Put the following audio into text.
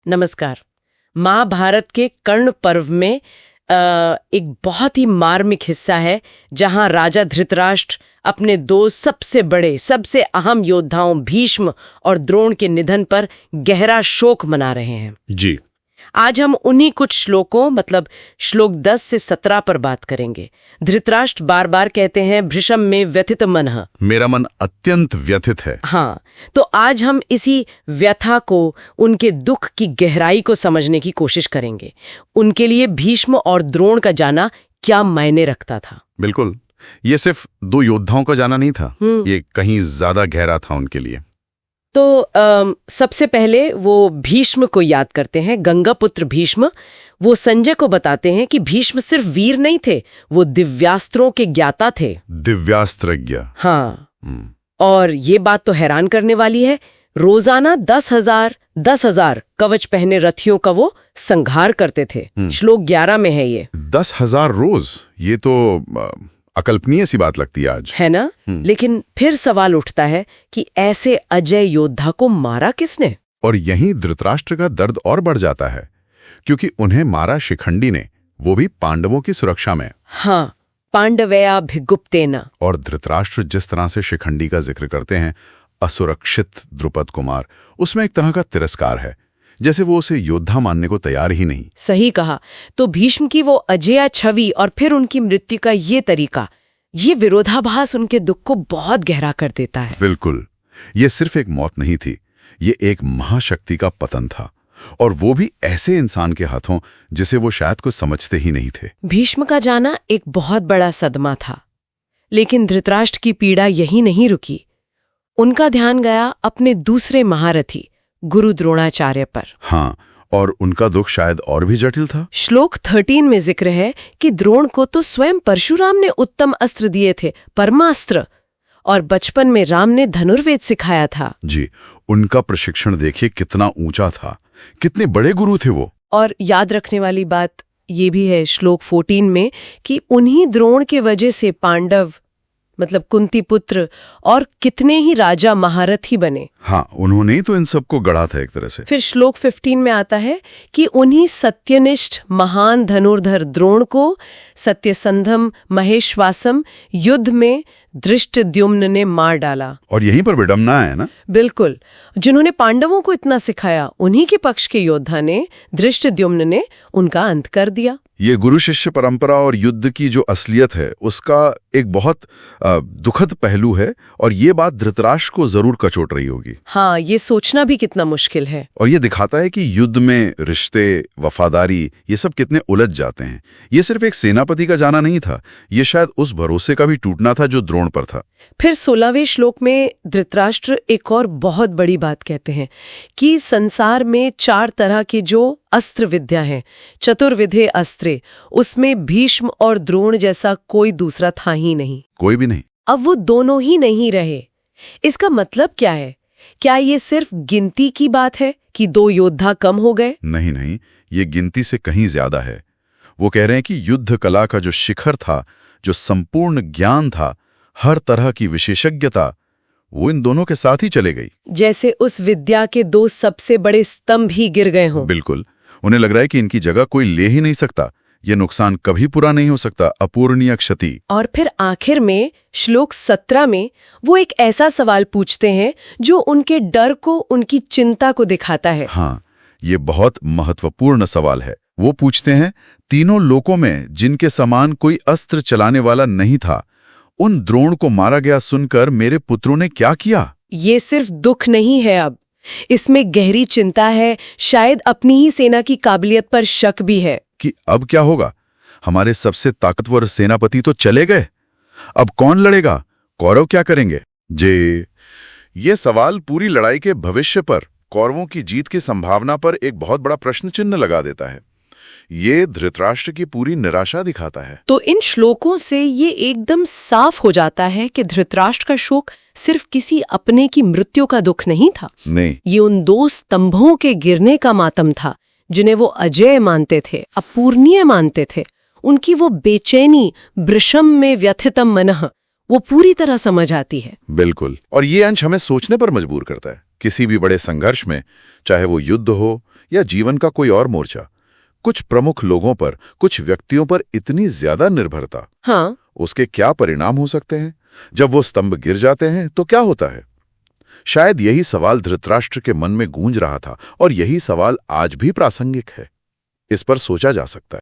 नमस्कार। महाभारत के कर्ण पर्व में एक बहुत ही मार्मिक हिस्सा है जहां राजा धृतराष्ट्र अपने दो सबसे बड़े सबसे अहम योद्धाओं भीष्म और द्रोण के निधन पर गहरा शोक मना रहे हैं। जी। आज हम उन्हीं कुछ श्लोकों मतलब श्लोक 10 से 17 पर बात करेंगे। धृतराष्ट्र बार बार कहते हैं भृशम में व्यथित मनः, मेरा मन अत्यंत व्यथित है। हाँ, तो आज हम इसी व्यथा को, उनके दुख की गहराई को समझने की कोशिश करेंगे। उनके लिए भीष्म और द्रोण का जाना क्या मायने रखता था। बिल्कुल, ये सिर्फ दो योद्धाओं का जाना नहीं था, ये कहीं ज्यादा गहरा था उनके लिए। तो सबसे पहले वो भीष्म को याद करते हैं, गंगा पुत्र भीष्म। वो संजय को बताते हैं कि भीष्म सिर्फ वीर नहीं थे, वो दिव्यास्त्रों के ज्ञाता थे। दिव्यास्त्रज्ञ। हाँ। और ये बात तो हैरान करने वाली है, रोजाना 10,000 कवच पहने रथियों का वो संहार करते थे। श्लोक 11 में है ये। 10,000 रोज, ये तो अकल्पनीय सी बात लगती है आज, है ना। लेकिन फिर सवाल उठता है कि ऐसे अजय योद्धा को मारा किसने। और यहीं धृतराष्ट्र का दर्द और बढ़ जाता है, क्योंकि उन्हें मारा शिखंडी ने, वो भी पांडवों की सुरक्षा में। हाँ, पांडवयाभिगुप्तेन। और धृतराष्ट्र जिस तरह से शिखंडी का जिक्र करते हैं, असुरक्षित द्रुपद कुमार, उसमें एक तरह का तिरस्कार है, जैसे वो उसे योद्धा मानने को तैयार ही नहीं। सही कहा। तो भीष्म की वो अजेय छवि और फिर उनकी मृत्यु का ये तरीका, ये विरोधाभास उनके दुख को बहुत गहरा कर देता है। बिल्कुल, ये सिर्फ एक मौत नहीं थी, ये एक महाशक्ति का पतन था, और वो भी ऐसे इंसान के हाथों जिसे वो शायद कुछ समझते ही नहीं थे। भीष्म का जाना एक बहुत बड़ा सदमा था, लेकिन धृतराष्ट्र की पीड़ा यही नहीं रुकी। उनका ध्यान गया अपने दूसरे महारथी गुरु द्रोणाचार्य पर। हाँ, और उनका दुख शायद और भी जटिल था। श्लोक 13 में जिक्र है कि द्रोण को तो स्वयं परशुराम ने उत्तम अस्त्र दिए थे, परमास्त्र, और बचपन में राम ने धनुर्वेद सिखाया था। जी, उनका प्रशिक्षण देखिए कितना ऊंचा था, कितने बड़े गुरु थे वो। और याद रखने वाली बात ये भी है श्लोक 14 में कि उन्हीं द्रोण के वजह से पांडव मतलब कुंती पुत्र और कितने ही राजा महारथी बने। हाँ, उन्होंने ही तो इन सबको गढ़ा था एक तरह से। फिर श्लोक 15 में आता है कि उन्हीं सत्यनिष्ठ महान धनुर्धर द्रोण को सत्यसंधम महेश्वासम युद्ध में धृष्टद्युम्न ने मार डाला। और यहीं पर विडंबना है ना। बिल्कुल, जिन्होंने पांडवों को इतना सिखाया, उन्हीं के पक्ष के योद्धा ने, धृष्टद्युम्न ने, उनका अंत कर दिया। ये गुरु शिष्य परंपरा और युद्ध की जो असलियत है, उसका एक बहुत दुखद पहलू है, और ये बात धृतराष्ट्र को जरूर कचोट रही होगी। हाँ, ये सोचना भी कितना मुश्किल है। और ये दिखाता है कि युद्ध में रिश्ते, वफादारी, ये सब कितने उलझ जाते हैं। ये सिर्फ एक सेनापति का जाना नहीं था, ये शायद उस भरोसे का भी टूटना था जो द्रोण पर था। फिर 16वें श्लोक में धृतराष्ट्र एक और बहुत बड़ी बात कहते हैं कि संसार में 4 तरह के जो अस्त्र विद्या हैं, चतुर्विधे अस्त्रे, उसमें भीष्म और द्रोण जैसा कोई दूसरा था ही नहीं। कोई भी नहीं। अब वो दोनों ही नहीं रहे। इसका मतलब क्या है? क्या ये सिर्फ गिनती की बात है कि 2 योद्धा कम हो गए? नहीं नहीं, ये गिनती से कहीं ज्यादा है। वो कह रहे हैं कि युद्ध कला का जो शिखर था, जो संपूर्ण ज्ञान था, हर तरह की विशेषज्ञता, वो इन दोनों के साथ ही चले गई। जैसे उस विद्या के 2 सबसे बड़े स्तंभ ही गिर गए हों। बिल्कुल, उन्हें लग रहा है कि इनकी जगह कोई ले ही नहीं सकता, ये नुकसान कभी पूरा नहीं हो सकता, अपूरणीय क्षति। और फिर आखिर में श्लोक 17 में वो एक ऐसा सवाल पूछते हैं जो उनके डर को, उनकी चिंता को दिखाता है। हाँ, ये बहुत महत्वपूर्ण सवाल है। वो पूछते हैं, तीनों लोकों में जिनके समान कोई अस्त्र चलाने वाला नहीं था, उन द्रोण को मारा गया सुनकर मेरे पुत्रों ने क्या किया? ये सिर्फ दुख नहीं है, अब इसमें गहरी चिंता है, शायद अपनी ही सेना की काबिलियत पर शक भी है कि अब क्या होगा। हमारे सबसे ताकतवर सेनापति तो चले गए, अब कौन लड़ेगा? कौरव क्या करेंगे? ये सवाल पूरी लड़ाई के भविष्य पर, कौरवों की जीत की संभावना पर एक बहुत बड़ा प्रश्न चिन्ह लगा देता है। ये धृतराष्ट्र की पूरी निराशा दिखाता है। तो इन श्लोकों से ये एकदम साफ हो जाता है कि धृतराष्ट्र का शोक सिर्फ किसी अपने की मृत्यु का दुख नहीं था। नहीं, ये उन 2 स्तंभों के गिरने का मातम था जिन्हें वो अजेय मानते थे, अपूर्णीय मानते थे। उनकी वो बेचैनी, भृशम में व्यथितम मनः, वो पूरी तरह समझ आती है। बिल्कुल, और ये अंश हमें सोचने पर मजबूर करता है। किसी भी बड़े संघर्ष में, चाहे वो युद्ध हो या जीवन का कोई और मोर्चा, कुछ प्रमुख लोगों पर, कुछ व्यक्तियों पर इतनी ज्यादा निर्भरता, हाँ, उसके क्या परिणाम हो सकते हैं? जब वो स्तंभ गिर जाते हैं तो क्या होता है? शायद यही सवाल धृतराष्ट्र के मन में गूंज रहा था, और यही सवाल आज भी प्रासंगिक है। इस पर सोचा जा सकता है।